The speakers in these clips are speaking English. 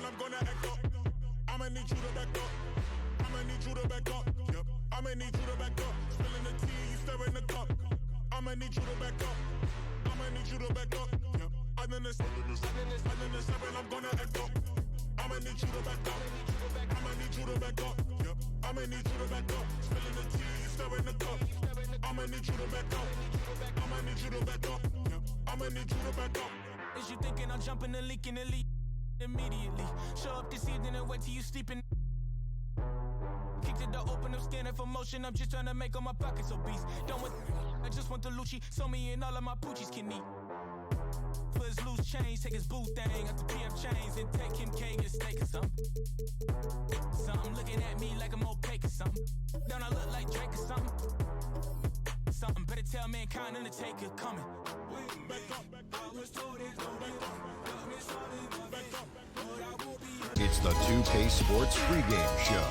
I'm gonna echo. I'ma need you to back up. I'ma need you to back up. Yep. I'ma need you to back up. Spilling the tea, you stirring the cup. I'ma need you to back up. I'ma need you to back up. Yep. I'm in the seven, I'm gonna echo. I'ma need you to back up. I'ma need you to back up. Yep. I'ma need you to back up. Spilling the tea, you stirring the cup. I'ma need you to back up. I'ma need you to back up. Yep. I'ma need you to back up. Is you thinking I'm jumping the leak in the lead? Immediately show up this evening and wait till you sleeping. Kick the door open, I'm scanning for motion. I'm just trying to make all my pockets obese. Don't want, I just want the Lucci. So me and all of my poochies can eat. For his loose change, take his boo thing out the PF chains and take him K and steak or something. Something looking at me like I'm opaque or something. Don't I look like Drake or something? Something better tell mankind Undertaker coming. It's the 2K Sports pregame show.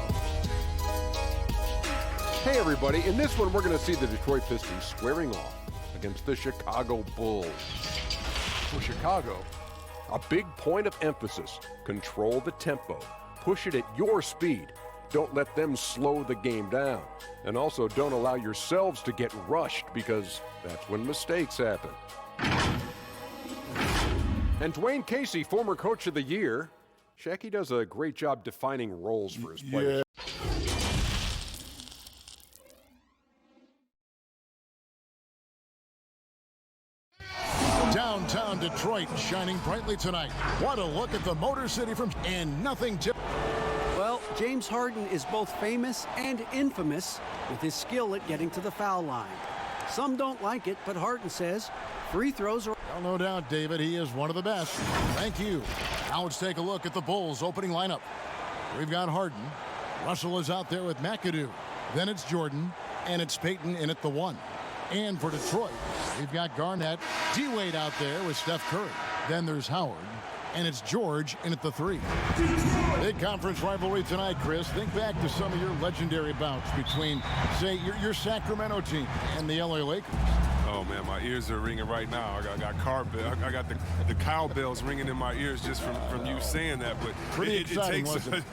Hey everybody, in this one we're going to see the Detroit Pistons squaring off against the Chicago Bulls. For Chicago, a big point of emphasis: control the tempo, push it at your speed. Don't let them slow the game down. And also don't allow yourselves to get rushed, because that's when mistakes happen. And Dwayne Casey, former Coach of the Year, Shacky does a great job defining roles for his players. Downtown Detroit shining brightly tonight. What a look at the Motor City from and nothing to... Well, James Harden is both famous and infamous with his skill at getting to the foul line. Some don't like it, but Harden says free throws are... Well, no doubt, David, he is one of the best. Thank you. Now let's take a look at the Bulls' opening lineup. We've got Harden. Russell is out there with McAdoo. Then it's Jordan, and it's Payton in at the 1. And for Detroit, we've got Garnett, D-Wade out there with Steph Curry. Then there's Howard, and it's George in at the 3. Big conference rivalry tonight, Chris. Think back to some of your legendary bouts between, say, your Sacramento team and the LA Lakers. Oh man, my ears are ringing right now. I got the cowbells ringing in my ears just from you saying that. But pretty exciting, wasn't it?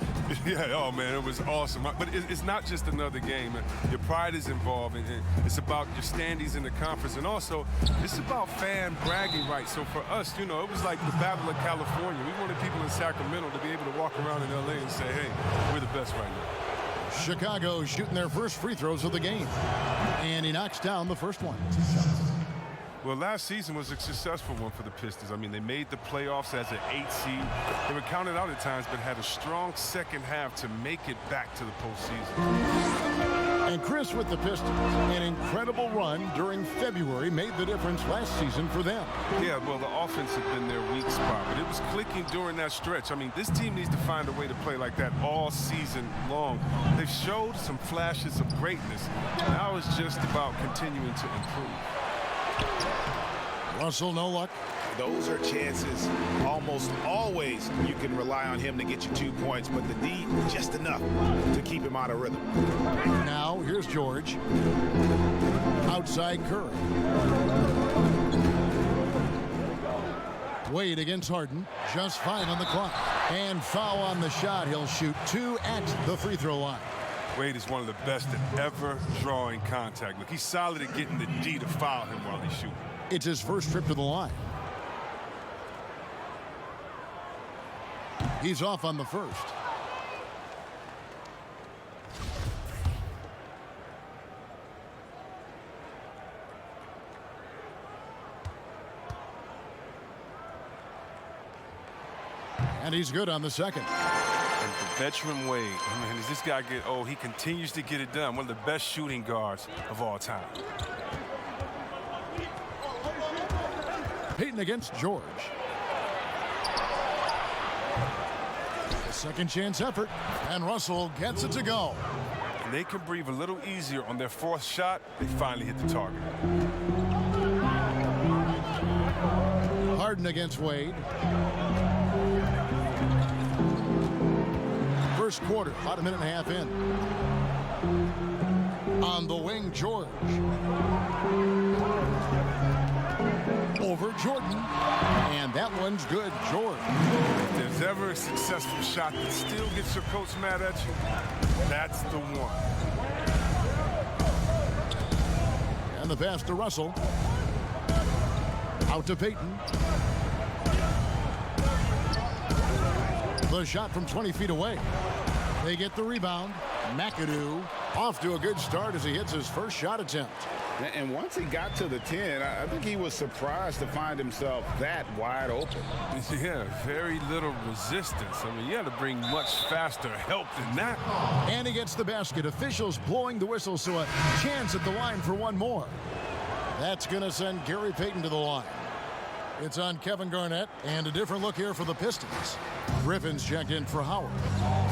Yeah, oh man, it was awesome. But it's not just another game. Your pride is involved, and it's about your standings in the conference, and also it's about fan bragging rights. So for us, you know, it was like the Battle of California. We wanted people in Sacramento to be able to walk around in LA and say, hey, we're the best right now. Chicago shooting their first free throws of the game. And he knocks down the first one. Well, last season was a successful one for the Pistons. I mean, they made the playoffs as an 8 seed. They were counted out at times, but had a strong second half to make it back to the postseason. And Chris with the Pistons, an incredible run during February made the difference last season for them. Yeah, well, the offense had been their weak spot, but it was clicking during that stretch. I mean, this team needs to find a way to play like that all season long. They've showed some flashes of greatness. Now it's just about continuing to improve. Russell, no luck. Those are chances. Almost always you can rely on him to get you 2 points, but the D, just enough to keep him out of rhythm. Now, here's George. Outside Curry. Wade against Harden. Just 5 on the clock. And foul on the shot. He'll shoot 2 at the free throw line. Wade is one of the best at ever drawing contact. Look, he's solid at getting the D to foul him while he's shooting. It's his first trip to the line. He's off on the first. And he's good on the second. And the veteran Wade, I mean, as this guy get old, he continues to get it done. One of the best shooting guards of all time. Payton against George. Second chance effort, and Russell gets it to go. And they can breathe a little easier on their fourth shot. They finally hit the target. Harden against Wade. First quarter, about a minute and a half in. On the wing, George. Over Jordan. And that one's good, George. If there's ever a successful shot that still gets your coach mad at you, that's the one. And the pass to Russell. Out to Payton. The shot from 20 feet away. They get the rebound. McAdoo off to a good start as he hits his first shot attempt. And once he got to the 10, I think he was surprised to find himself that wide open. Yeah, very little resistance. I mean, you had to bring much faster help than that. And he gets the basket. Officials blowing the whistle, so a chance at the line for one more. That's going to send Gary Payton to the line. It's on Kevin Garnett, and a different look here for the Pistons. Griffin's checked in for Howard.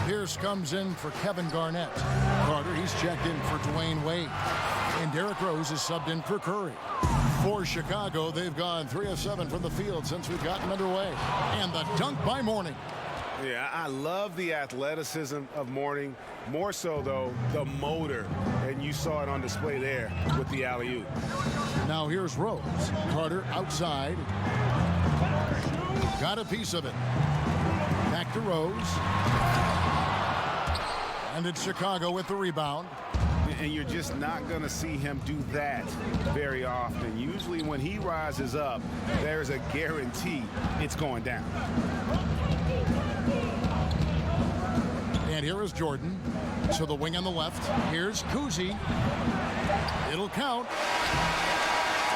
Pierce comes in for Kevin Garnett. Carter, he's checked in for Dwayne Wade. And Derrick Rose is subbed in for Curry. For Chicago, they've gone 3 of 7 from the field since we've gotten underway. And the dunk by Mourning. Yeah, I love the athleticism of Mourning. More so, though, the motor. And you saw it on display there with the alley-oop. Now here's Rose. Carter outside. Got a piece of it. Back to Rose. And it's Chicago with the rebound. And you're just not going to see him do that very often. Usually when he rises up, there's a guarantee it's going down. And here is Jordan. So the wing on the left. Here's Kuzi. It'll count.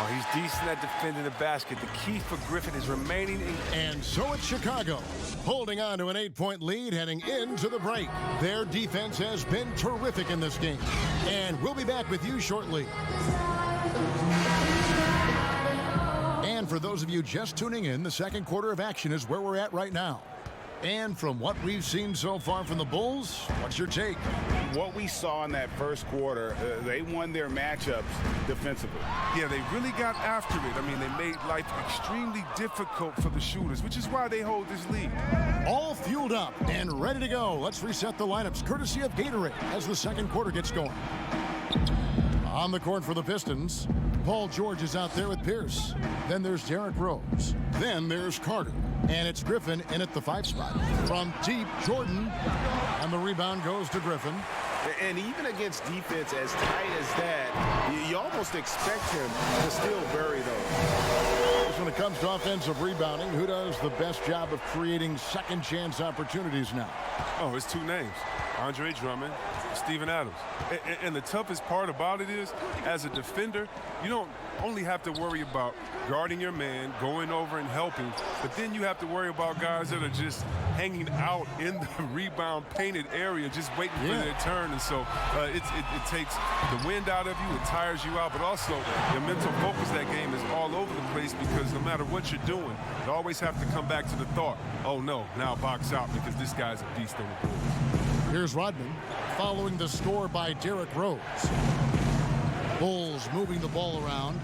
Oh, he's decent at defending the basket. The key for Griffin is remaining in. And so it's Chicago, holding on to an 8-point lead heading into the break. Their defense has been terrific in this game. And we'll be back with you shortly. And for those of you just tuning in, the second quarter of action is where we're at right now. And from what we've seen so far from the Bulls, what's your take? What we saw in that first quarter, they won their matchups defensively. Yeah, they really got after it. I mean, they made life extremely difficult for the shooters, which is why they hold this lead. All fueled up and ready to go. Let's reset the lineups courtesy of Gatorade as the second quarter gets going. On the court for the Pistons, Paul George is out there with Pierce. Then there's Derrick Rose. Then there's Carter. And it's Griffin in at the 5 spot. From deep, Jordan. And the rebound goes to Griffin. And even against defense as tight as that, you almost expect him to still bury those. When it comes to offensive rebounding, who does the best job of creating second chance opportunities now? Oh, it's 2 names. Andre Drummond, Steven Adams. And the toughest part about it is, as a defender, you don't only have to worry about guarding your man, going over and helping, but then you have to worry about guys that are just hanging out in the rebound painted area, just waiting for their turn. And so it takes the wind out of you, it tires you out, but also your mental focus that game is all over the place because no matter what you're doing, you always have to come back to the thought, oh no, now box out because this guy's a beast on the board. Here's Rodman following the score by Derrick Rose. Bulls moving the ball around.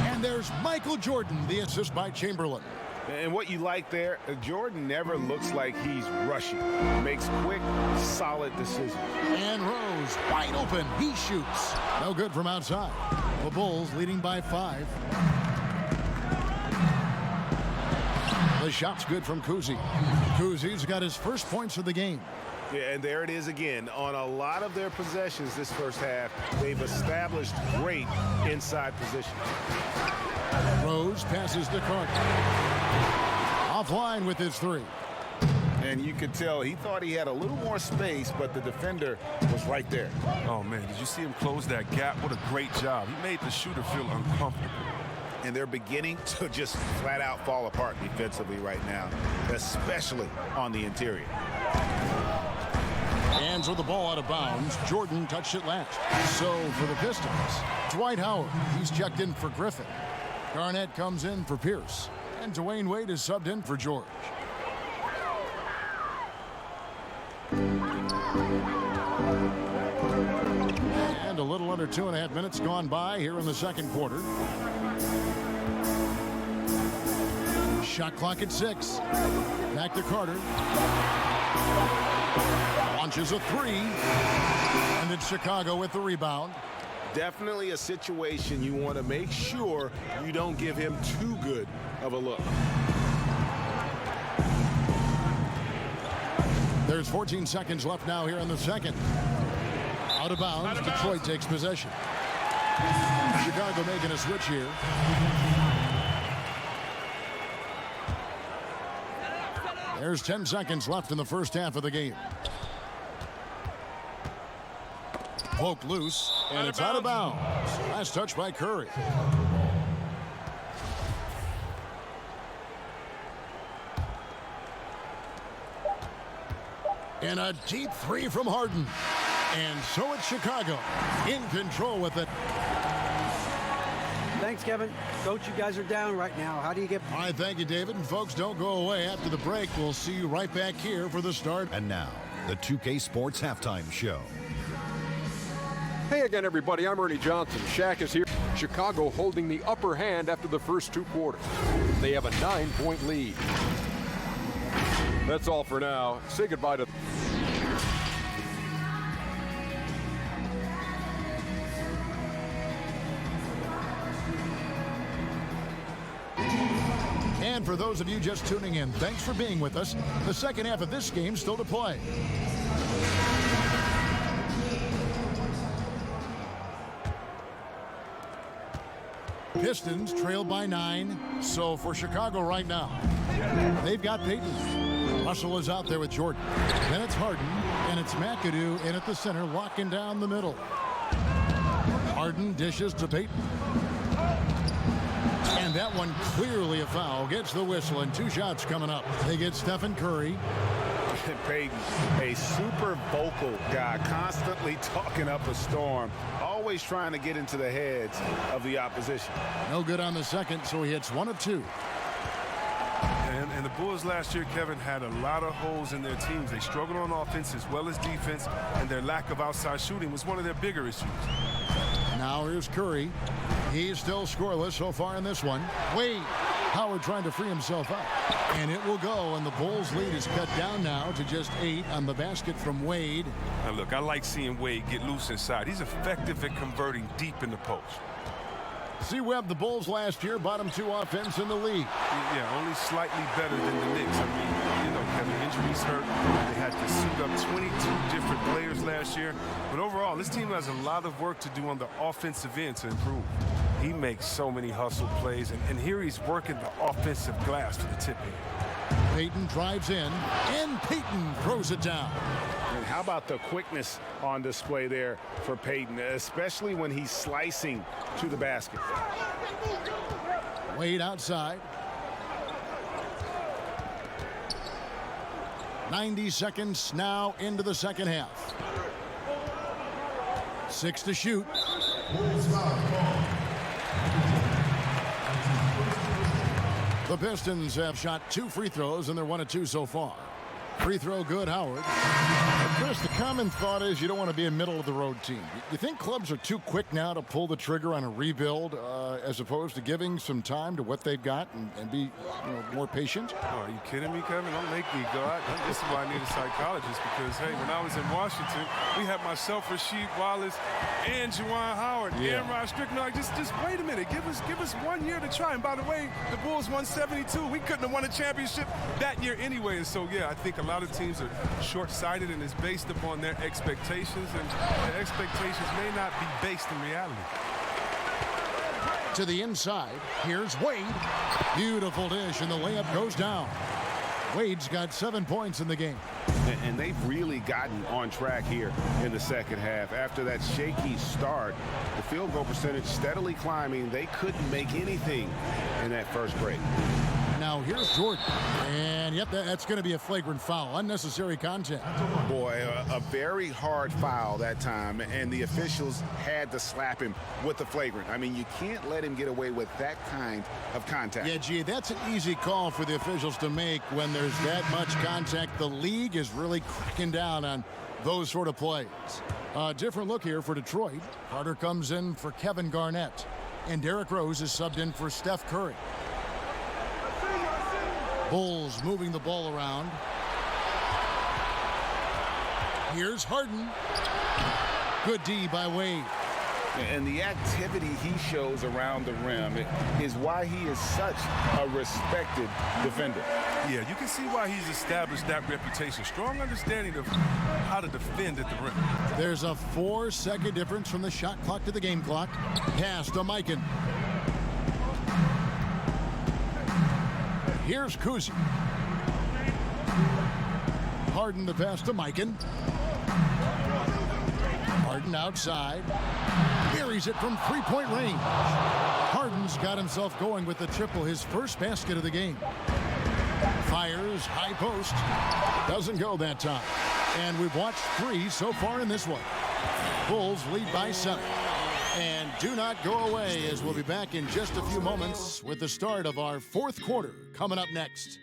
And there's Michael Jordan, the assist by Chamberlain. And what you like there, Jordan never looks like he's rushing. Makes quick, solid decisions. And Rose wide open. He shoots. No good from outside. The Bulls leading by 5. The shot's good from Kuzi. Kuzi's got his first points of the game. Yeah, and there it is again. On a lot of their possessions this first half, they've established great inside position. Rose passes to Carter. Offline with his 3. And you could tell he thought he had a little more space, but the defender was right there. Oh, man, did you see him close that gap? What a great job. He made the shooter feel uncomfortable. And they're beginning to just flat out fall apart defensively right now, especially on the interior. Hands with the ball out of bounds. Jordan touched it last. So for the Pistons, Dwight Howard, he's checked in for Griffin. Garnett comes in for Pierce. And Dwayne Wade is subbed in for George. little under 2.5 minutes gone by here in the second quarter. Shot clock at 6. Back to Carter. Launches a 3. And it's Chicago with the rebound. Definitely a situation you want to make sure you don't give him too good of a look. There's 14 seconds left now here in the second. Out of bounds. Detroit takes possession. Chicago making a switch here. There's 10 seconds left in the first half of the game. Poked loose, and it's out of bounds. Last touch by Curry. And a deep 3 from Harden. And so it's Chicago in control with it. Thanks, Kevin. Coach, you guys are down right now. How do you get... All right, thank you, David. And folks, don't go away. After the break, we'll see you right back here for the start. And now, the 2K Sports Halftime Show. Hey again, everybody. I'm Ernie Johnson. Shaq is here. Chicago holding the upper hand after the first 2 quarters. They have a 9-point lead. That's all for now. Say goodbye to... And for those of you just tuning in, thanks for being with us. The second half of this game still to play. Pistons trail by 9. So for Chicago right now, they've got Payton. Russell is out there with Jordan. Then it's Harden, and it's McAdoo in at the center, locking down the middle. Harden dishes to Payton. And that one clearly a foul. Gets the whistle, and 2 shots coming up. They get Stephen Curry. Payton, a super vocal guy, constantly talking up a storm, always trying to get into the heads of the opposition. No good on the second, so he hits 1 of 2. And the Bulls last year, Kevin, had a lot of holes in their teams. They struggled on offense as well as defense, and their lack of outside shooting was one of their bigger issues. Now here's Curry. He's still scoreless so far in this one. Wade. Howard trying to free himself up. And it will go, and the Bulls' lead is cut down now to just 8 on the basket from Wade. Now look, I like seeing Wade get loose inside. He's effective at converting deep in the post. See Webb, the Bulls last year, bottom 2 offense in the league. Yeah, only slightly better than the Knicks. I mean, you know, Kevin, injuries hurt. They had to suit up 22 different players last year. But overall, this team has a lot of work to do on the offensive end to improve. He makes so many hustle plays, and here he's working the offensive glass for the tip-in. Payton drives in, and Payton throws it down. And how about the quickness on display there for Payton, especially when he's slicing to the basket. Wade outside. 90 seconds now into the second half. 6 to shoot. The Pistons have shot 2 free throws, and they're 1 of 2 so far. Free throw good, Howard. Chris, the common thought is you don't want to be a middle-of-the-road team. You think clubs are too quick now to pull the trigger on a rebuild as opposed to giving some time to what they've got and be more patient? Oh, are you kidding me, Kevin? Don't make me go. This is why I need a psychologist because, hey, when I was in Washington, we had myself, Rasheed Wallace, and Juwan Howard, and Rod Strickland. Like, just wait a minute. Give us 1 year to try. And by the way, the Bulls won 72. We couldn't have won a championship that year anyway. And so, yeah, I think a lot of teams are short-sighted and it's based upon their expectations, and their expectations may not be based in reality. To the inside, here's Wade. Beautiful dish, and the layup goes down. Wade's got 7 points in the game. And they've really gotten on track here in the second half. After that shaky start, the field goal percentage steadily climbing. They couldn't make anything in that first break. Now here's Jordan. And yep, that's going to be a flagrant foul. Unnecessary contact. Boy, a very hard foul that time, and the officials had to slap him with the flagrant. I mean, you can't let him get away with that kind of contact. Yeah, gee, that's an easy call for the officials to make when there's that much contact. The league is really cracking down on those sort of plays. A different look here for Detroit. Carter comes in for Kevin Garnett, and Derrick Rose is subbed in for Steph Curry. Bulls moving the ball around. Here's Harden. Good D by Wade. And the activity he shows around the rim is why he is such a respected defender. Yeah, you can see why he's established that reputation. Strong understanding of how to defend at the rim. There's a 4-second difference from the shot clock to the game clock. Pass to Mikan. Here's Kuzi. Harden the pass to Mikan. Harden outside. Buries it from three-point range. Harden's got himself going with the triple, his first basket of the game. Fires, high post. Doesn't go that time. And we've watched 3 so far in this one. Bulls lead by 7. And do not go away, as we'll be back in just a few moments with the start of our 4th quarter coming up next.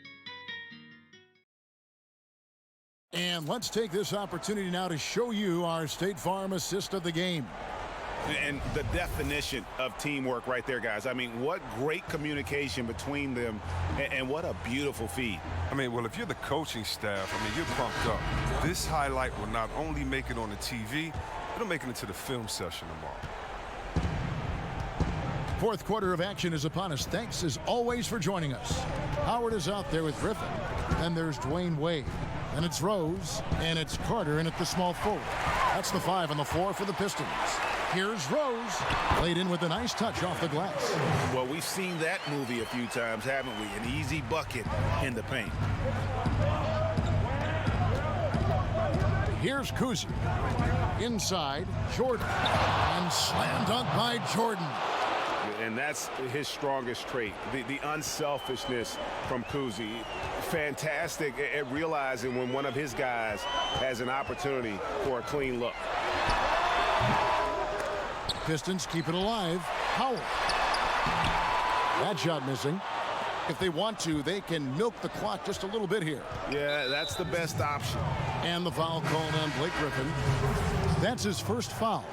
And let's take this opportunity now to show you our State Farm assist of the game. And the definition of teamwork right there, guys. I mean, what great communication between them, and what a beautiful feed. I mean, well, if you're the coaching staff, I mean, you're pumped up. This highlight will not only make it on the TV, it'll make it into the film session tomorrow. 4th quarter of action is upon us. Thanks, as always, for joining us. Howard is out there with Griffin. Then there's Dwayne Wade. And it's Rose. And it's Carter in at the small forward. That's the 5 on the floor for the Pistons. Here's Rose. Played in with a nice touch off the glass. Well, we've seen that movie a few times, haven't we? An easy bucket in the paint. Here's Kuzi. Inside, Jordan. And slam dunk by Jordan. And that's his strongest trait, the unselfishness from Kuzi. Fantastic at realizing when one of his guys has an opportunity for a clean look. Pistons keep it alive. Howard. That shot missing. If they want to, they can milk the clock just a little bit here. Yeah, that's the best option. And the foul called on Blake Griffin. That's his first foul.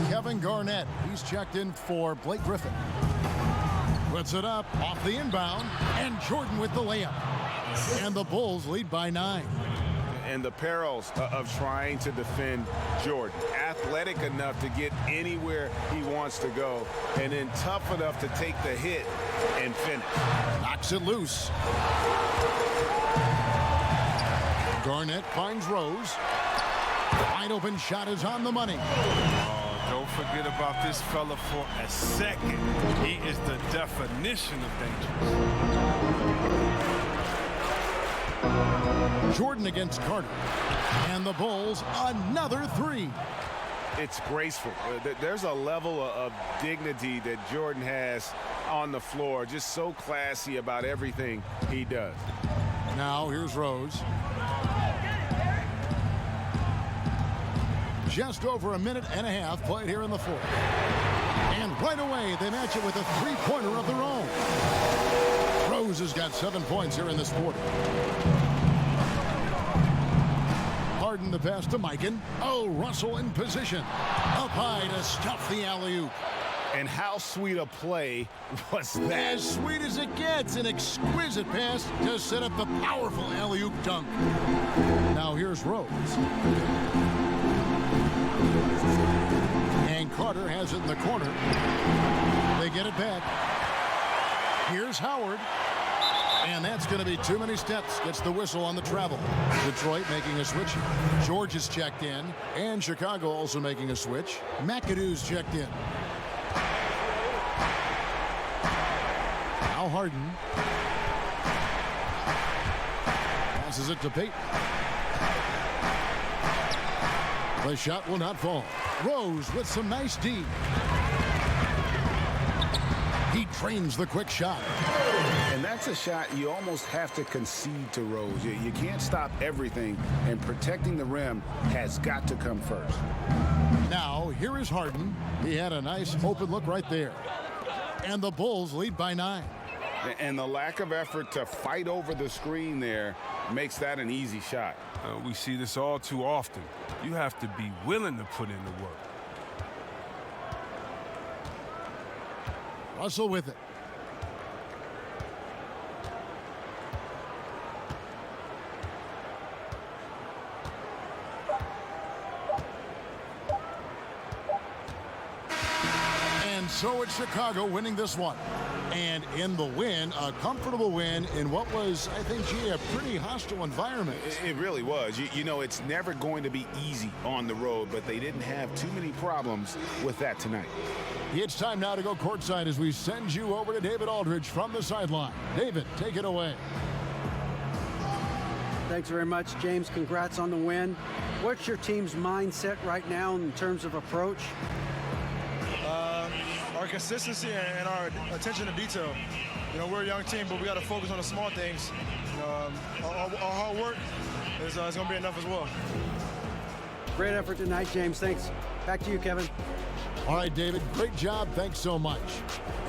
Kevin Garnett, he's checked in for Blake Griffin. Puts it up off the inbound, and Jordan with the layup. And the Bulls lead by 9. And the perils of trying to defend Jordan. Athletic enough to get anywhere he wants to go, and then tough enough to take the hit and finish. Knocks it loose. Garnett finds Rose. Wide open shot is on the money. Oh, don't forget about this fella for a second. He is the definition of dangerous. Jordan against Carter. And the Bulls, another 3. It's graceful. There's a level of dignity that Jordan has on the floor. Just so classy about everything he does. Now here's Rose. Just over a minute and a half played here in the 4th. And right away, they match it with a 3-pointer of their own. Rose has got 7 points here in this quarter. Harden the pass to Mikan. Oh, Russell in position. Up high to stuff the alley-oop. And how sweet a play was that? As sweet as it gets. An exquisite pass to set up the powerful alley-oop dunk. Now here's Rose. And Carter has it in the corner. They get it back. Here's Howard. And that's going to be too many steps. Gets the whistle on the travel. Detroit making a switch. George is checked in. And Chicago also making a switch. McAdoo's checked in. Now Harden. Passes it to Payton. The shot will not fall. Rose with some nice D. He trains the quick shot. And that's a shot you almost have to concede to Rose. You can't stop everything, and protecting the rim has got to come first. Now, here is Harden. He had a nice open look right there. And the Bulls lead by 9. And the lack of effort to fight over the screen there makes that an easy shot. We see this all too often. You have to be willing to put in the work. Russell with it. And so it's Chicago winning this one. And in the win, a comfortable win in what was, I think, a pretty hostile environment. It really was. You know, it's never going to be easy on the road, but they didn't have too many problems with that tonight. It's time now to go courtside as we send you over to David Aldridge from the sideline. David, take it away. Thanks very much, James. Congrats on the win. What's your team's mindset right now in terms of approach? Our consistency and our attention to detail. You know, we're a young team, but we got to focus on the small things. Our hard work is going to be enough as well. Great effort tonight, James. Thanks. Back to you, Kevin. All right, David, great job. Thanks so much.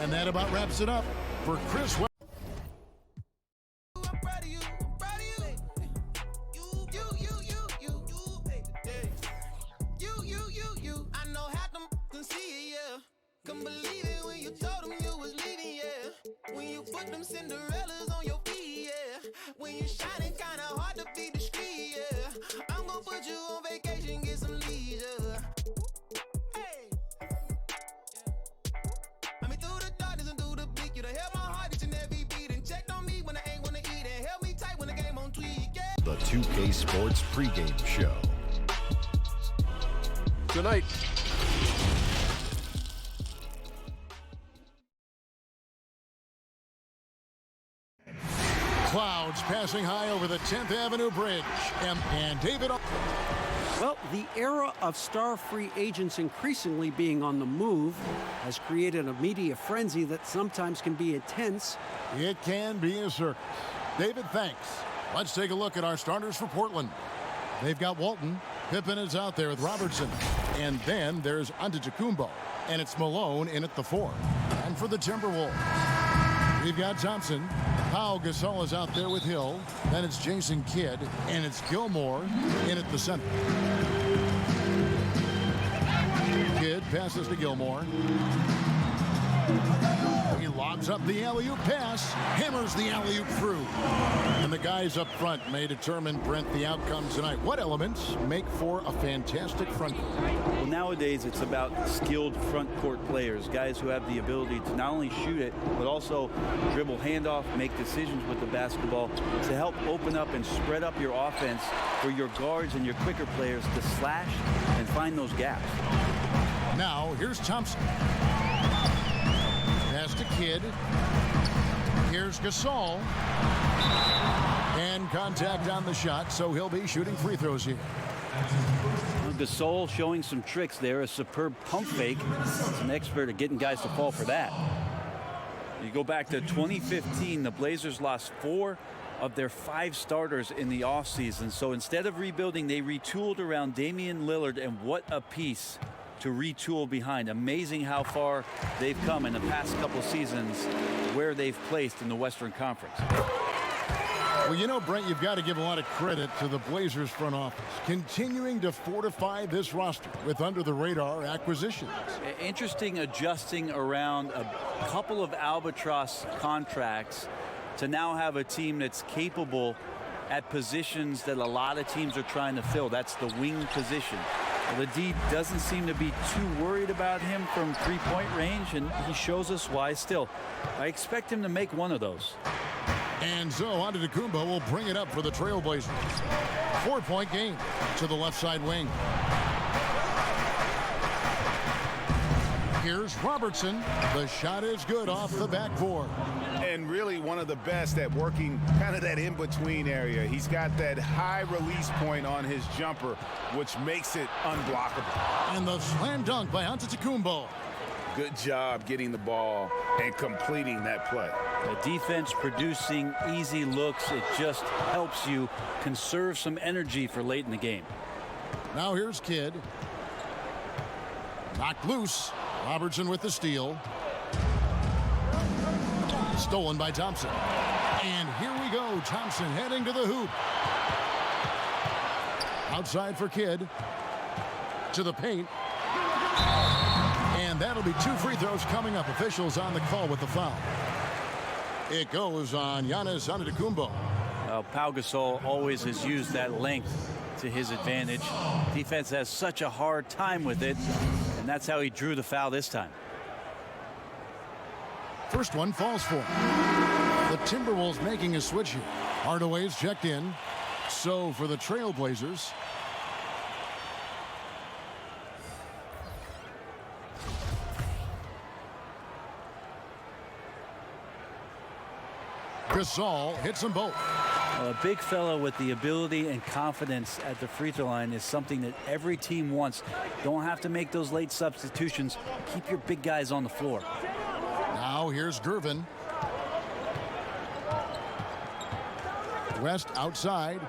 And that about wraps it up for Chris. Cinderellas on your feet, yeah. When you shining, kinda hard to be discreet, yeah. I'm gonna put you on vacation, get some leisure. Hey, I mean through the darkness and through the bleak, you done held my heart each and every beat and checked on me when I ain't wanna eat and held me tight when the game on tweak, yeah. The 2K Sports pregame show. Tonight, Clouds passing high over the 10th Avenue Bridge. And David. Well, the era of star free agents increasingly being on the move has created a media frenzy that sometimes can be intense. It can be a circus. David, thanks. Let's take a look at our starters for Portland. They've got Walton. Pippen is out there with Robertson. And then there's Antetokounmpo. And it's Malone in at the 4. And for the Timberwolves, we've got Thompson. Pau Gasol is out there with Hill. Then it's Jason Kidd. And it's Gilmore in at the center. Kidd passes to Gilmore. He lobs up the alley-oop pass. Hammers the alley-oop through. And the guys up front may determine, Brent, the outcome tonight. What elements make for a fantastic front court? Well, nowadays it's about skilled front court players, guys who have the ability to not only shoot it, but also dribble handoff, make decisions with the basketball to help open up and spread up your offense for your guards and your quicker players to slash and find those gaps. Now, here's Thompson. Pass to Kidd. Here's Gasol. And contact on the shot, so he'll be shooting free throws here. Gasol showing some tricks there, a superb pump fake. He's an expert at getting guys to fall for that. You go back to 2015, the Blazers lost 4 of their 5 starters in the offseason. So instead of rebuilding, they retooled around Damian Lillard, and what a piece to retool behind. Amazing how far they've come in the past couple seasons, where they've placed in the Western Conference. Well, you know, Brent, you've got to give a lot of credit to the Blazers front office, continuing to fortify this roster with under-the-radar acquisitions. Interesting adjusting around a couple of albatross contracts to now have a team that's capable at positions that a lot of teams are trying to fill. That's the wing position. Well, the D doesn't seem to be too worried about him from three-point range, and he shows us why still. I expect him to make one of those. And so Antetokounmpo will bring it up for the Trailblazers. 4-point game to the left side wing. Here's Robertson. The shot is good off the backboard. And really one of the best at working kind of that in-between area. He's got that high release point on his jumper, which makes it unblockable. And the slam dunk by Antetokounmpo. Good job getting the ball and completing that play. The defense producing easy looks. It just helps you conserve some energy for late in the game. Now here's Kidd. Knocked loose. Robertson with the steal. Stolen by Thompson. And here we go. Thompson heading to the hoop. Outside for Kidd. To the paint. And that'll be 2 free throws coming up. Officials on the call with the foul. It goes on Giannis Antetokounmpo. Pau Gasol always has used that length to his advantage. Defense has such a hard time with it, and that's how he drew the foul this time. First one falls for him. The Timberwolves making a switch here. Hardaway's checked in. So for the Trailblazers, Gasol hits them both. A big fella with the ability and confidence at the free throw line is something that every team wants. Don't have to make those late substitutions. Keep your big guys on the floor. Now here's Gervin. West outside.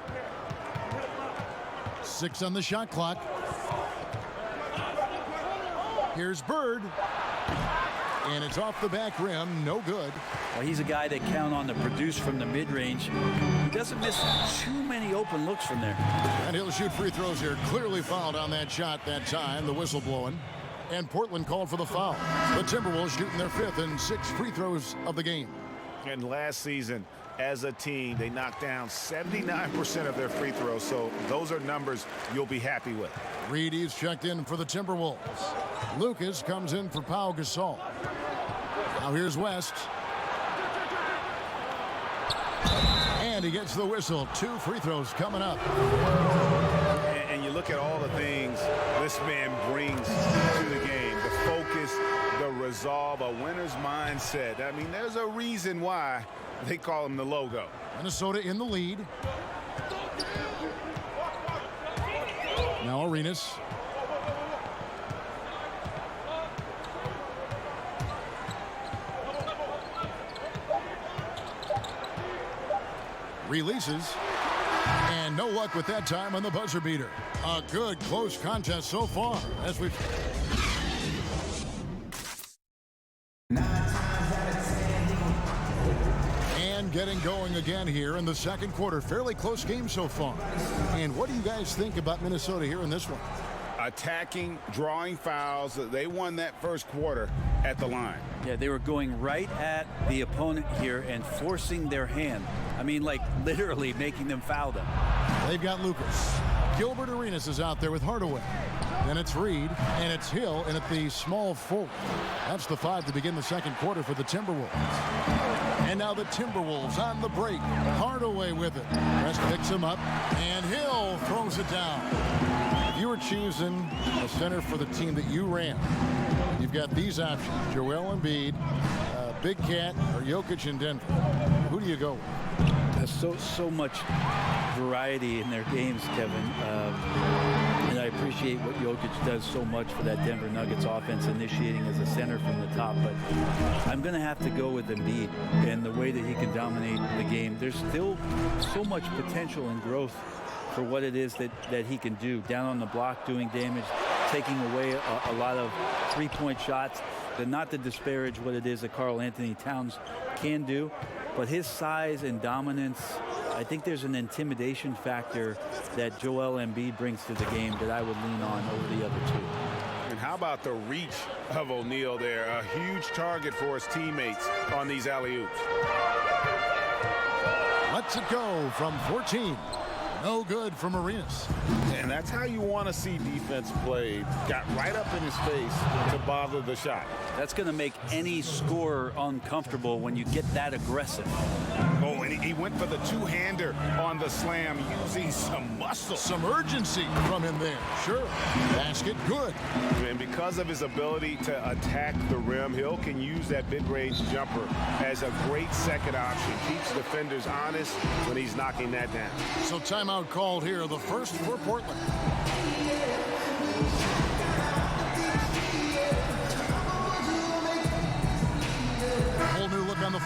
6 on the shot clock. Here's Bird. And it's off the back rim. No good. Well, he's a guy that count on to produce from the mid-range. He doesn't miss too many open looks from there. And he'll shoot free throws here. Clearly fouled on that shot that time. The whistle blowing. And Portland called for the foul. The Timberwolves shooting their 5th and 6th free throws of the game. And last season, as a team, they knocked down 79% of their free throws. So those are numbers you'll be happy with. Reedy's checked in for the Timberwolves. Lucas comes in for Pau Gasol. Now here's West. And he gets the whistle. 2 free throws coming up. And you look at all the things this man brings to the game. The focus, the resolve, a winner's mindset. I mean, there's a reason why they call him the logo. Minnesota in the lead. Now Arenas. Releases. And no luck with that time on the buzzer beater. A good close contest so far as we and getting going again here in the second quarter. Fairly close game so far. And what do you guys think about Minnesota here in this one? Attacking, drawing fouls. They won that first quarter at the line. Yeah, they were going right at the opponent here and forcing their hand. I mean, like literally making them foul them. They've got Lucas. Gilbert Arenas is out there with Hardaway. Then it's Reed, and it's Hill, and at the small forward. That's the 5 to begin the second quarter for the Timberwolves. And now the Timberwolves on the break. Hardaway with it. West picks him up, and Hill throws it down. If you were choosing a center for the team that you ran, you've got these options: Joel Embiid, Big Cat, or Jokic in Denver. Who do you go with? There's so much variety in their games, Kevin. And I appreciate what Jokic does so much for that Denver Nuggets offense, initiating as a center from the top. But I'm going to have to go with Embiid and the way that he can dominate the game. There's still so much potential and growth for what it is that he can do. Down on the block, doing damage, taking away a lot of three-point shots. Not to disparage what it is that Karl Anthony Towns can do, but his size and dominance, I think there's an intimidation factor that Joel Embiid brings to the game that I would lean on over the other two. And how about the reach of O'Neal there? A huge target for his teammates on these alley-oops. Lets it go from 14. No good from Arenas. And that's how you want to see defense play. Got right up in his face to bother the shot. That's going to make any scorer uncomfortable when you get that aggressive. Oh, and he went for the two-hander on the slam, using some muscle. Some urgency from him there. Sure. Basket good. And because of his ability to attack the rim, Hill can use that mid-range jumper as a great second option. Keeps defenders honest when he's knocking that down. So timeout called here, the first for Portland.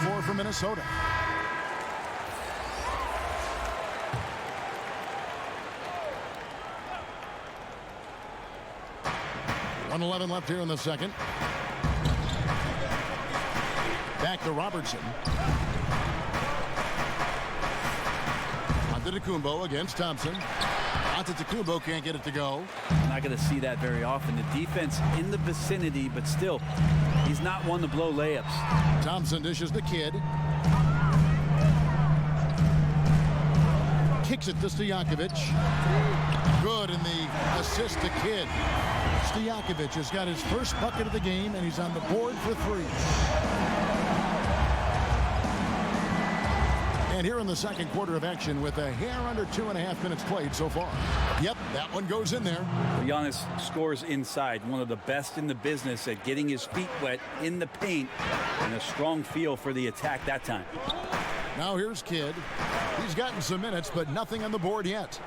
floor for Minnesota. .111 left here in the second. Back to Robertson. Antetokounmpo against Thompson. Antetokounmpo can't get it to go. Not going to see that very often. The defense in the vicinity, but still, he's not one to blow layups. Thompson dishes the Kid. Kicks it to Stojakovic. Good in the assist to Kid. Stojakovic has got his first bucket of the game, and he's on the board for 3. And here in the second quarter of action with a hair under 2.5 minutes played so far. Yep, that one goes in there. Giannis scores inside, one of the best in the business at getting his feet wet in the paint, and a strong feel for the attack that time. Now here's Kidd. He's gotten some minutes, but nothing on the board yet.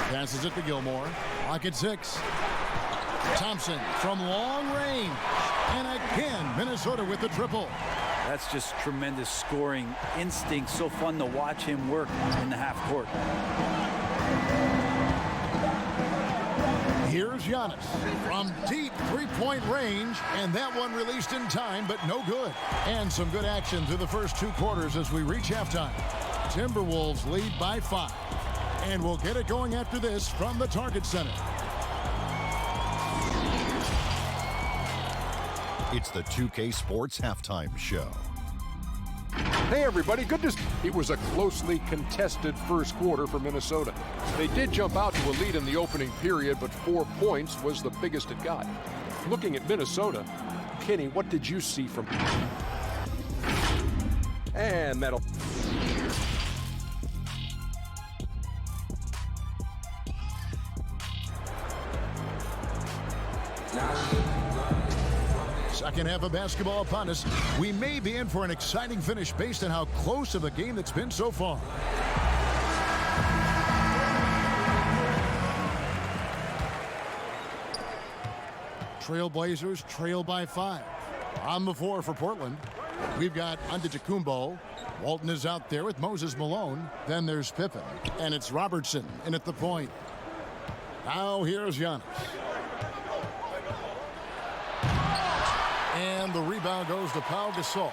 Passes it to Gilmore. Clock at 6. Thompson from long range. And again, Minnesota with the triple. That's just tremendous scoring instinct. So fun to watch him work in the half court. Here's Giannis from deep three-point range, and that one released in time, but no good. And some good action through the first 2 quarters as we reach halftime. Timberwolves lead by 5. And we'll get it going after this from the Target Center. It's the 2K Sports Halftime Show. Hey everybody, it was a closely contested first quarter for Minnesota. They did jump out to a lead in the opening period, but 4 points was the biggest it got. Looking at Minnesota, Kenny, what did you see from... And that'll... Second half of basketball upon us. We may be in for an exciting finish based on how close of a game it's been so far. Trailblazers trail by 5. On the floor for Portland, we've got Antetokounmpo. Walton is out there with Moses Malone. Then there's Pippen. And it's Robertson in at the point. Now here's Giannis. And the rebound goes to Pau Gasol.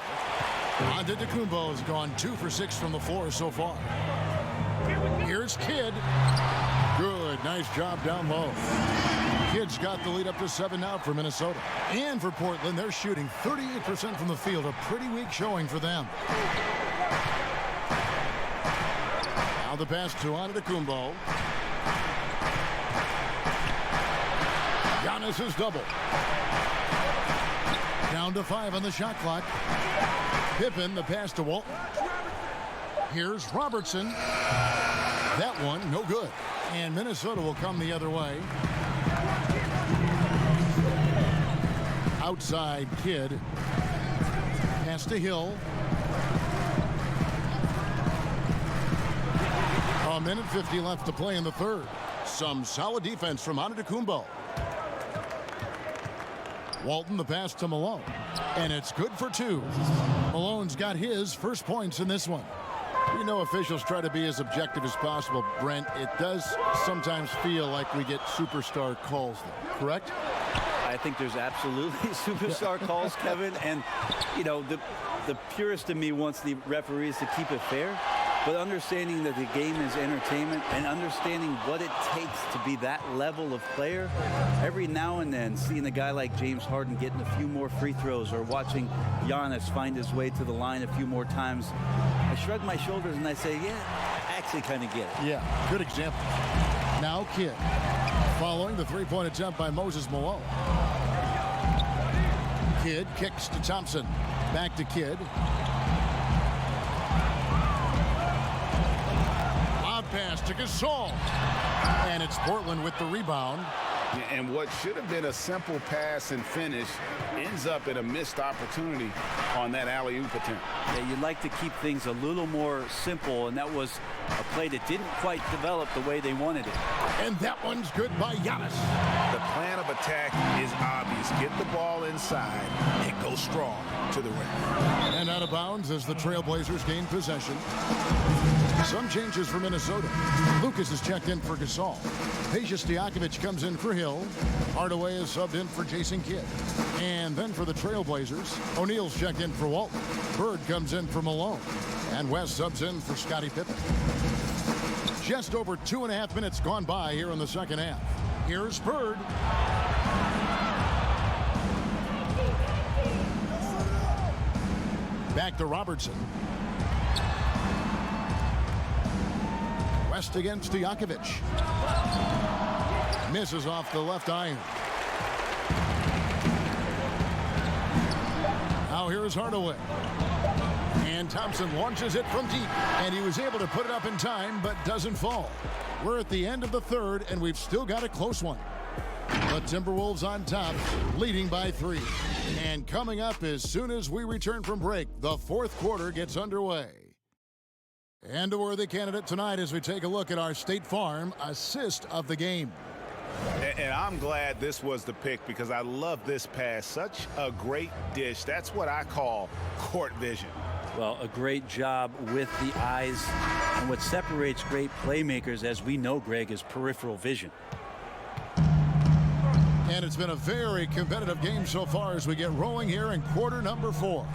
Antetokounmpo has gone 2 for 6 from the floor so far. Here's Kidd. Good, nice job down low. Kidd's got the lead up to 7 now for Minnesota. And for Portland, they're shooting 38% from the field. A pretty weak showing for them. Now the pass to Antetokounmpo. Giannis is double. Down to 5 on the shot clock. Pippen, the pass to Walton. Here's Robertson. That one, no good. And Minnesota will come the other way. Outside Kidd. Pass to Hill. A minute 50 left to play in the third. Some solid defense from Antetokounmpo. Walton, the pass to Malone. And it's good for 2. Malone's got his first points in this one. You know, officials try to be as objective as possible, Brent. It does sometimes feel like we get superstar calls, though, correct? I think there's absolutely superstar calls, Kevin. And, you know, the purist in me wants the referees to keep it fair. But understanding that the game is entertainment and understanding what it takes to be that level of player, every now and then seeing a guy like James Harden getting a few more free throws or watching Giannis find his way to the line a few more times, I shrug my shoulders and I say, yeah, I actually kind of get it. Yeah, good example. Now Kidd, following the three-point attempt by Moses Malone. Kidd kicks to Thompson. Back to Kidd. Pass to Gasol. And it's Portland with the rebound. And what should have been a simple pass and finish ends up in a missed opportunity on that alley-oop attempt. Yeah, you'd like to keep things a little more simple, and that was a play that didn't quite develop the way they wanted it. And that one's good by Giannis. The plan of attack is obvious. Get the ball inside and go strong to the rim. And out of bounds as the Trailblazers gain possession. Some changes for Minnesota. Lucas is checked in for Gasol. Peja Stojakovic comes in for Hill. Hardaway is subbed in for Jason Kidd. And then for the Trailblazers, O'Neal's checked in for Walton. Bird comes in for Malone. And West subs in for Scottie Pippen. Just over 2.5 minutes gone by here in the second half. Here's Bird. Back to Robertson. West against Stojakovic. Misses off the left iron. Now here's Hardaway. And Thompson launches it from deep. And he was able to put it up in time, but doesn't fall. We're at the end of the third, and we've still got a close one. The Timberwolves on top, leading by 3. And coming up as soon as we return from break, the fourth quarter gets underway. And a worthy candidate tonight as we take a look at our State Farm assist of the game. And I'm glad this was the pick because I love this pass. Such a great dish. That's what I call court vision. Well, a great job with the eyes. And what separates great playmakers, as we know, Greg, is peripheral vision. And it's been a very competitive game so far as we get rolling here in quarter number 4.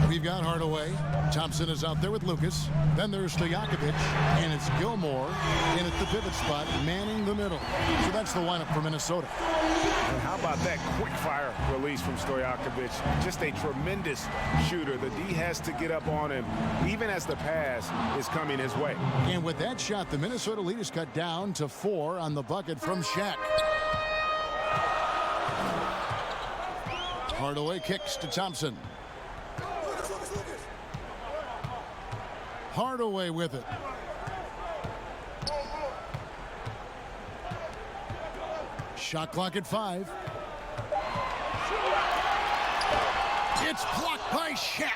We've got Hardaway. Thompson is out there with Lucas. Then there's Stojakovic, and it's Gilmore in at the pivot spot, manning the middle. So that's the lineup for Minnesota. And how about that quick fire release from Stojakovic? Just a tremendous shooter. The D has to get up on him, even as the pass is coming his way. And with that shot, the Minnesota lead is cut down to 4 on the bucket from Shaq. Hardaway kicks to Thompson. Hardaway with it. Shot clock at 5. It's blocked by Shaq.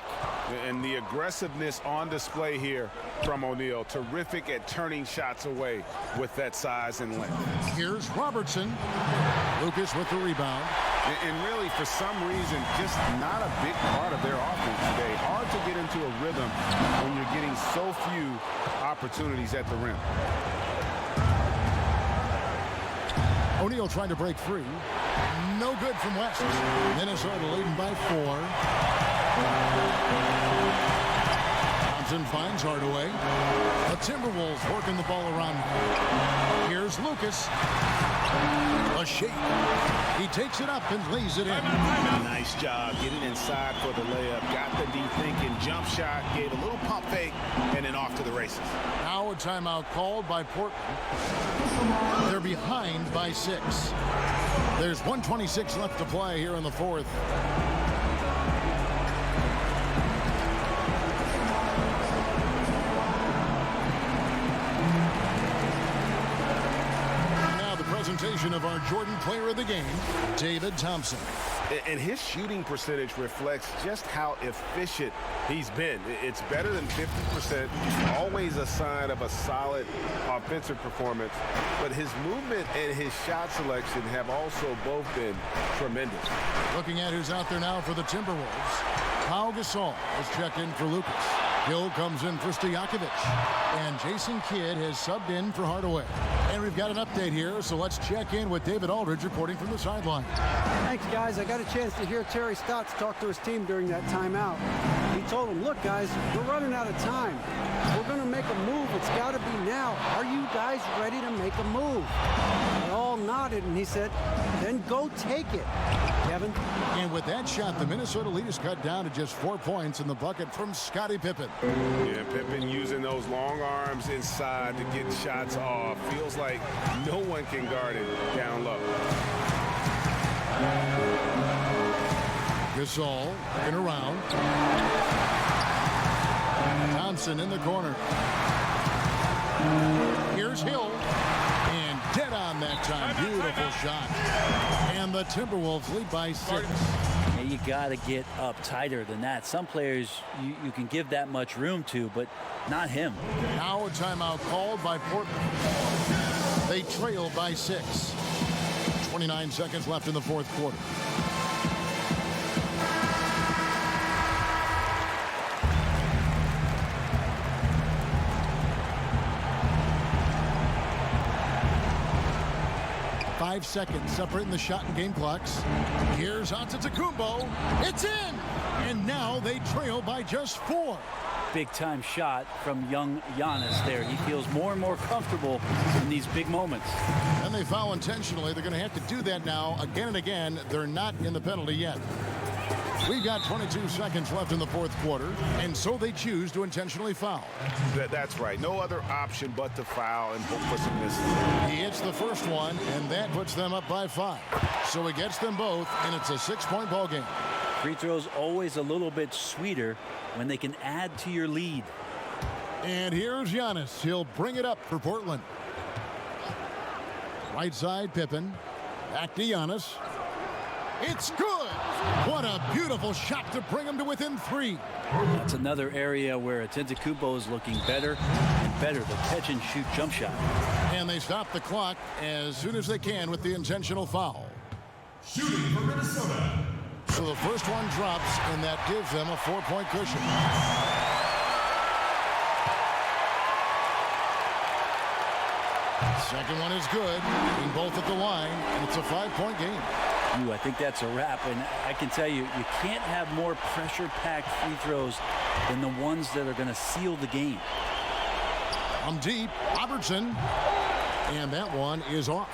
And the aggressiveness on display here from O'Neal. Terrific at turning shots away with that size and length. Here's Robertson. Lucas with the rebound. And really, for some reason, just not a big part of their offense today. Hard to get into a rhythm when you're getting so few opportunities at the rim. O'Neal trying to break free. No good from West. Minnesota leading by 4. Thompson finds Hardaway. The Timberwolves working the ball around. Here's Lucas. A shake. He takes it up and lays it in. Nice job getting inside for the layup. Got the D thinking. Jump shot. Gave a little pump fake. And then off to the races. Now a timeout called by Portland. They're behind by 6. There's 1:26 left to play here in the fourth. Presentation of our Jordan Player of the Game, David Thompson. And his shooting percentage reflects just how efficient he's been. It's better than 50%, always a sign of a solid offensive performance. But his movement and his shot selection have also both been tremendous. Looking at who's out there now for the Timberwolves. Pau Gasol is checked in for Lucas. Hill comes in for Stojakovic. And Jason Kidd has subbed in for Hardaway. And we've got an update here, so let's check in with David Aldridge reporting from the sideline. Thanks, guys. I got a chance to hear Terry Stotts talk to his team during that timeout. He told them, look, guys, we're running out of time. We're going to make a move. It's got to be now. Are you guys ready to make a move? They all nodded, and he said, then go take it, Kevin. And with that shot, the Minnesota lead is cut down to just 4 points in the bucket from Scottie Pippen. Yeah, Pippen using those long arms inside to get shots off. Feels like no one can guard it down low. Gasol looking around. Thompson in the corner. Here's Hill. And Dead on that time. Beautiful shot. And the Timberwolves lead by 6. Yeah, you got to get up tighter than that. Some players you can give that much room to, but not him. Now a timeout called by Portland. They trail by 6. 29 seconds left in the fourth quarter. Five seconds separating the shot and game clocks. Here's Antetokounmpo. It's in! And now they trail by just 4. Big-time shot from young Giannis there. He feels more and more comfortable in these big moments. And they foul intentionally. They're going to have to do that now again and again. They're not in the penalty yet. We've got 22 seconds left in the fourth quarter, and so they choose to intentionally foul. That's right. No other option but to foul and hope for some misses. He hits the first one, and that puts them up by 5. So he gets them both, and it's a 6-point ball game. Free throws always a little bit sweeter when they can add to your lead. And here's Giannis. He'll bring it up for Portland. Right side, Pippen. Back to Giannis. It's good. What a beautiful shot to bring him to within 3. That's another area where Antetokounmpo is looking better and better. The catch and shoot jump shot. And they stop the clock as soon as they can with the intentional foul. Shooting for Minnesota. So the first one drops, and that gives them a 4-point cushion. Second one is good, being both at the line, and it's a 5-point game. I think that's a wrap, and I can tell you, you can't have more pressure-packed free throws than the ones that are going to seal the game. From deep, Robertson, and that one is off.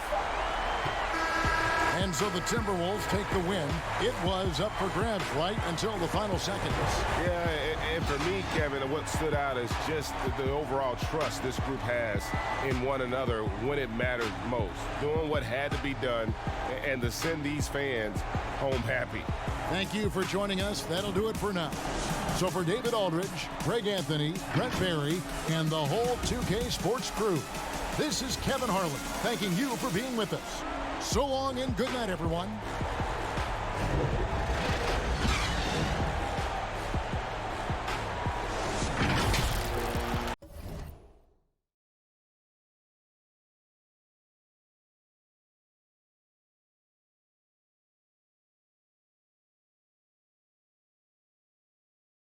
And so the Timberwolves take the win. It was up for grabs right until the final seconds. Yeah, and for me, Kevin, what stood out is just the overall trust this group has in one another when it mattered most. Doing what had to be done and to send these fans home happy. Thank you for joining us. That'll do it for now. So for David Aldridge, Greg Anthony, Brett Barry, and the whole 2K Sports crew, this is Kevin Harlan thanking you for being with us. So long and good night, everyone.